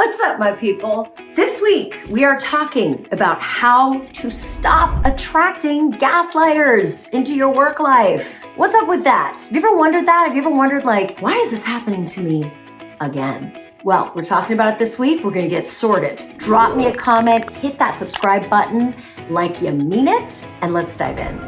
What's up, my people? This week, we are talking about how to stop attracting gaslighters into your work life. What's up with that? Have you ever wondered that? Have you ever wondered, like, why is this happening to me again? Well, we're talking about it this week. We're gonna get sorted. Drop me a comment, hit that subscribe button like you mean it, and let's dive in.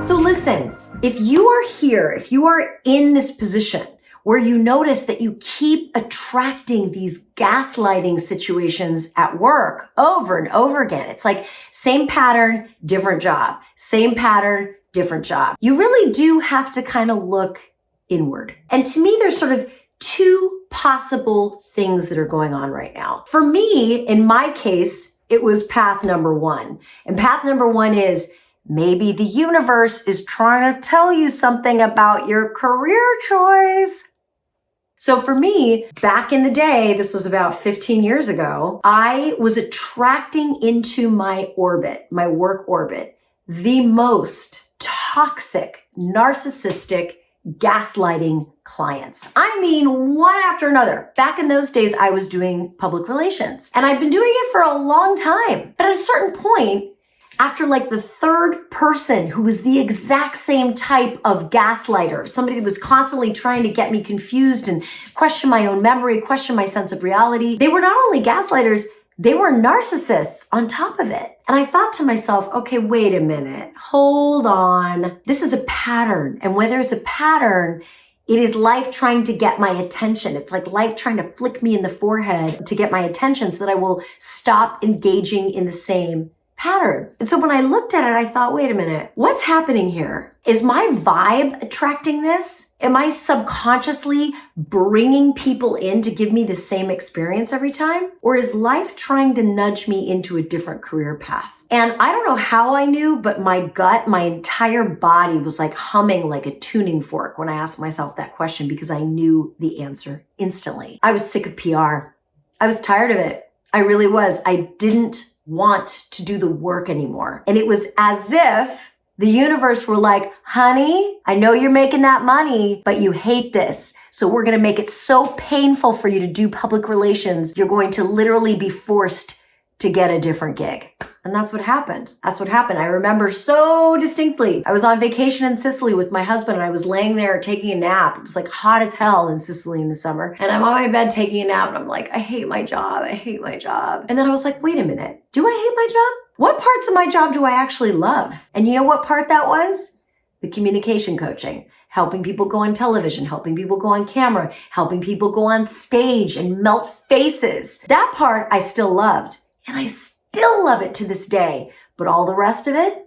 So listen, if you are here, if you are in this position where you notice that you keep attracting these gaslighting situations at work over and over again, it's like same pattern, different job, same pattern, different job. You really do have to kind of look inward. And to me, there's sort of two possible things that are going on right now. For me, in my case, it was path number one. And path number one is maybe the universe is trying to tell you something about your career choice. So for me, back in the day, this was about 15 years ago, I was attracting into my orbit, my work orbit, the most toxic, narcissistic, gaslighting clients. I mean, one after another. Back in those days, I was doing public relations and I'd been doing it for a long time. But at a certain point, after like the third person who was the exact same type of gaslighter, somebody that was constantly trying to get me confused and question my own memory, question my sense of reality, they were not only gaslighters, they were narcissists on top of it. And I thought to myself, okay, wait a minute, hold on. This is a pattern. And whether it's a pattern, it is life trying to get my attention. It's like life trying to flick me in the forehead to get my attention so that I will stop engaging in the same pattern. And so when I looked at it, I thought, wait a minute, what's happening here? Is my vibe attracting this? Am I subconsciously bringing people in to give me the same experience every time? Or is life trying to nudge me into a different career path? And I don't know how I knew, but my gut, my entire body was like humming like a tuning fork when I asked myself that question because I knew the answer instantly. I was sick of PR. I was tired of it. I really was. I didn't want to do the work anymore. And it was as if the universe were like, honey, I know you're making that money, but you hate this. So we're going to make it so painful for you to do public relations. You're going to literally be forced to get a different gig. And that's what happened. That's what happened. I remember so distinctly. I was on vacation in Sicily with my husband and I was laying there taking a nap. It was like hot as hell in Sicily in the summer. And I'm on my bed taking a nap and I'm like, I hate my job. I hate my job. And then I was like, wait a minute. Do I hate my job? What parts of my job do I actually love? And you know what part that was? The communication coaching. Helping people go on television, helping people go on camera, helping people go on stage and melt faces. That part I still loved. And I still love it to this day. But all the rest of it,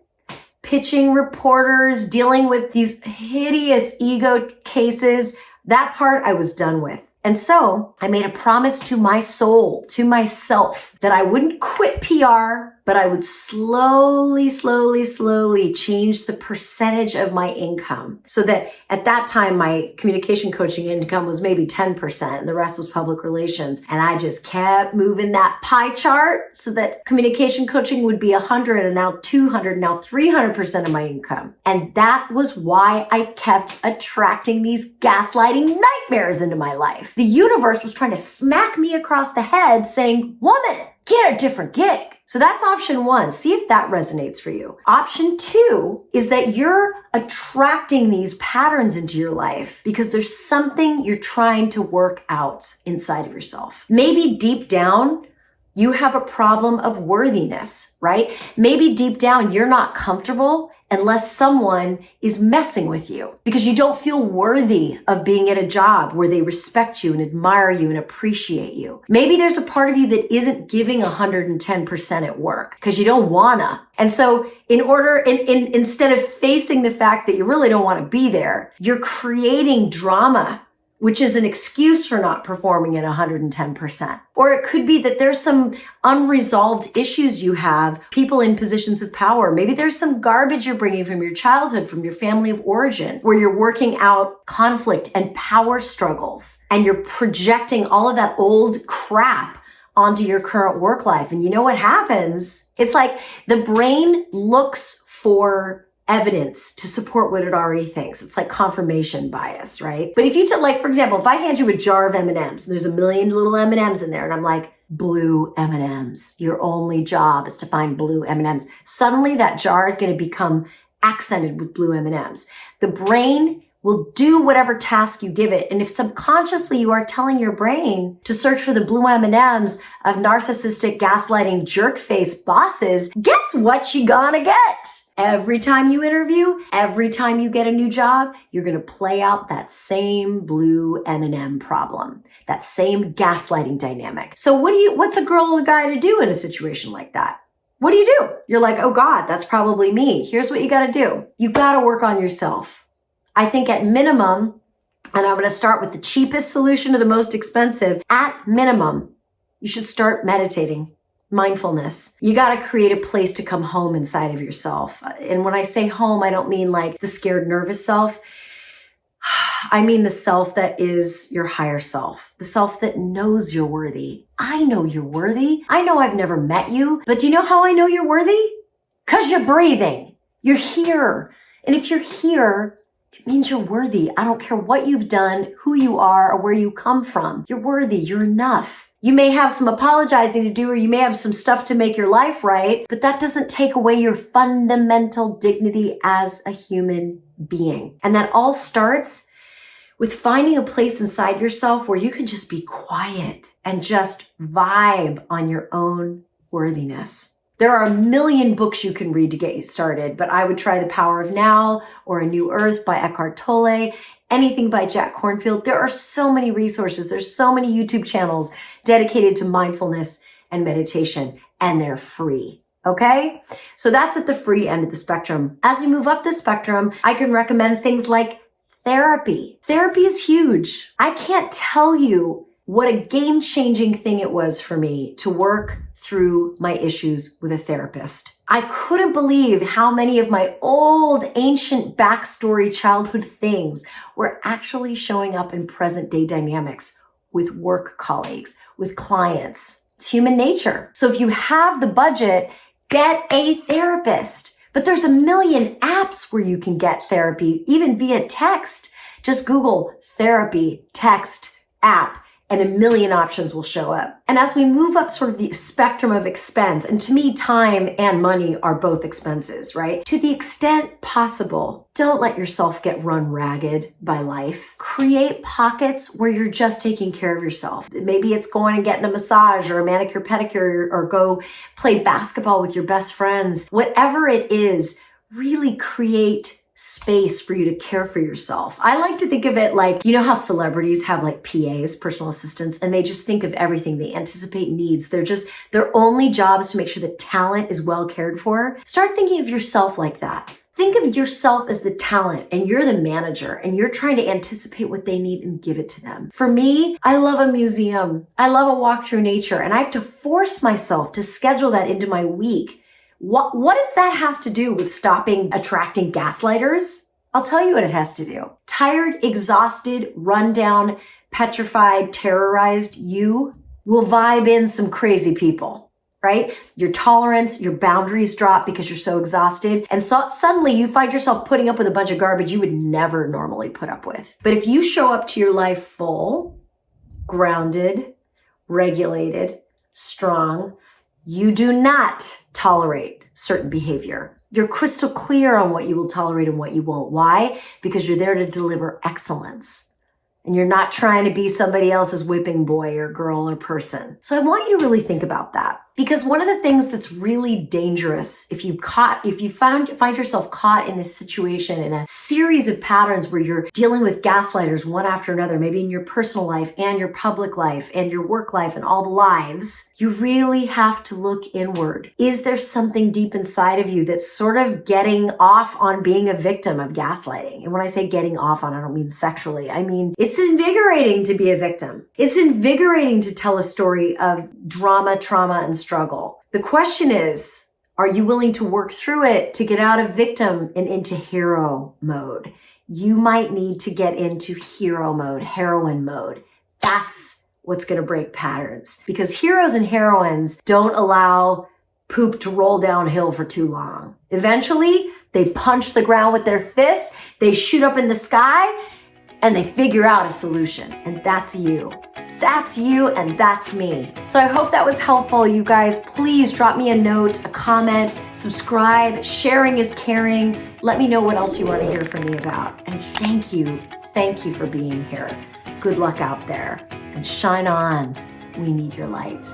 pitching reporters, dealing with these hideous ego cases, that part I was done with. And so I made a promise to my soul, to myself, that I wouldn't quit PR, but I would slowly change the percentage of my income so that at that time, my communication coaching income was maybe 10% and the rest was public relations. And I just kept moving that pie chart so that communication coaching would be 100 and now 200, now 300% of my income. And that was why I kept attracting these gaslighting nightmares into my life. The universe was trying to smack me across the head saying, woman, get a different gig. So that's option one. See if that resonates for you. Option two is that you're attracting these patterns into your life because there's something you're trying to work out inside of yourself. Maybe deep down, you have a problem of worthiness, right? Maybe deep down, you're not comfortable unless someone is messing with you because you don't feel worthy of being at a job where they respect you and admire you and appreciate you. Maybe there's a part of you that isn't giving 110% at work because you don't wanna. And so instead of facing the fact that you really don't want to be there, you're creating drama, which is an excuse for not performing at 110%. Or it could be that there's some unresolved issues you have, people in positions of power. Maybe there's some garbage you're bringing from your childhood, from your family of origin, where you're working out conflict and power struggles, and you're projecting all of that old crap onto your current work life. And you know what happens? It's like the brain looks for evidence to support what it already thinks. It's like confirmation bias, right? But if you like, for example, if I hand you a jar of M&Ms and there's a million little M&Ms in there and I'm like, blue M&Ms, your only job is to find blue M&Ms. Suddenly that jar is going to become accented with blue M&Ms. The brain will do whatever task you give it. And if subconsciously you are telling your brain to search for the blue M&Ms of narcissistic, gaslighting, jerk-face bosses, guess what you gonna get? Every time you interview, every time you get a new job, you're gonna play out that same blue M&M problem, that same gaslighting dynamic. So what's a girl or a guy to do in a situation like that? What do? You're like, oh God, that's probably me. Here's what you gotta do. You gotta work on yourself. I think at minimum, and I'm going to start with the cheapest solution to the most expensive, at minimum, you should start meditating, mindfulness. You got to create a place to come home inside of yourself. And when I say home, I don't mean like the scared, nervous self. I mean the self that is your higher self, the self that knows you're worthy. I know you're worthy. I know I've never met you, but do you know how I know you're worthy? 'Cause you're breathing. You're here. And if you're here, it means you're worthy. I don't care what you've done, who you are, or where you come from. You're worthy. You're enough. You may have some apologizing to do, or you may have some stuff to make your life right, but that doesn't take away your fundamental dignity as a human being. And that all starts with finding a place inside yourself where you can just be quiet and just vibe on your own worthiness. There are a million books you can read to get you started, but I would try The Power of Now or A New Earth by Eckhart Tolle, anything by Jack Kornfield. There are so many resources. There's so many YouTube channels dedicated to mindfulness and meditation, and they're free. Okay? So that's at the free end of the spectrum. As you move up the spectrum, I can recommend things like therapy. Therapy is huge. I can't tell you what a game-changing thing it was for me to work through my issues with a therapist. I couldn't believe how many of my old ancient backstory childhood things were actually showing up in present day dynamics with work colleagues, with clients. It's human nature. So if you have the budget, get a therapist. But there's a million apps where you can get therapy, even via text. Just Google therapy, text, app, and a million options will show up. And as we move up sort of the spectrum of expense, and to me, time and money are both expenses, right? To the extent possible, don't let yourself get run ragged by life. Create pockets where you're just taking care of yourself. Maybe it's going and getting a massage or a manicure, pedicure, or go play basketball with your best friends. Whatever it is, really create space for you to care for yourself. I like to think of it like, you know how celebrities have like PAs, personal assistants, and they just think of everything. They anticipate needs. Their only job is to make sure that talent is well cared for. Start thinking of yourself like that. Think of yourself as the talent and you're the manager and you're trying to anticipate what they need and give it to them. For me, I love a museum. I love a walk through nature, and I have to force myself to schedule that into my week. What does that have to do with stopping attracting gaslighters? I'll tell you what it has to do. Tired, exhausted, run down, petrified, terrorized you will vibe in some crazy people, right? Your tolerance, your boundaries drop because you're so exhausted. And so suddenly you find yourself putting up with a bunch of garbage you would never normally put up with. But if you show up to your life full, grounded, regulated, strong, you do not tolerate certain behavior. You're crystal clear on what you will tolerate and what you won't. Why? Because you're there to deliver excellence. And you're not trying to be somebody else's whipping boy or girl or person. So I want you to really think about that. Because one of the things that's really dangerous, if you find yourself caught in this situation, in a series of patterns where you're dealing with gaslighters one after another, maybe in your personal life and your public life and your work life and all the lives, you really have to look inward. Is there something deep inside of you that's sort of getting off on being a victim of gaslighting? And when I say getting off on, I don't mean sexually. I mean, it's invigorating to be a victim. It's invigorating to tell a story of drama, trauma, and struggle. The question is, are you willing to work through it to get out of victim and into hero mode? You might need to get into hero mode, heroine mode. That's what's going to break patterns, because heroes and heroines don't allow poop to roll downhill for too long. Eventually, they punch the ground with their fists, they shoot up in the sky, and they figure out a solution. And that's you. That's you and that's me. So I hope that was helpful, you guys. Please drop me a note, a comment, subscribe. Sharing is caring. Let me know what else you want to hear from me about. And thank you for being here. Good luck out there and shine on. We need your light.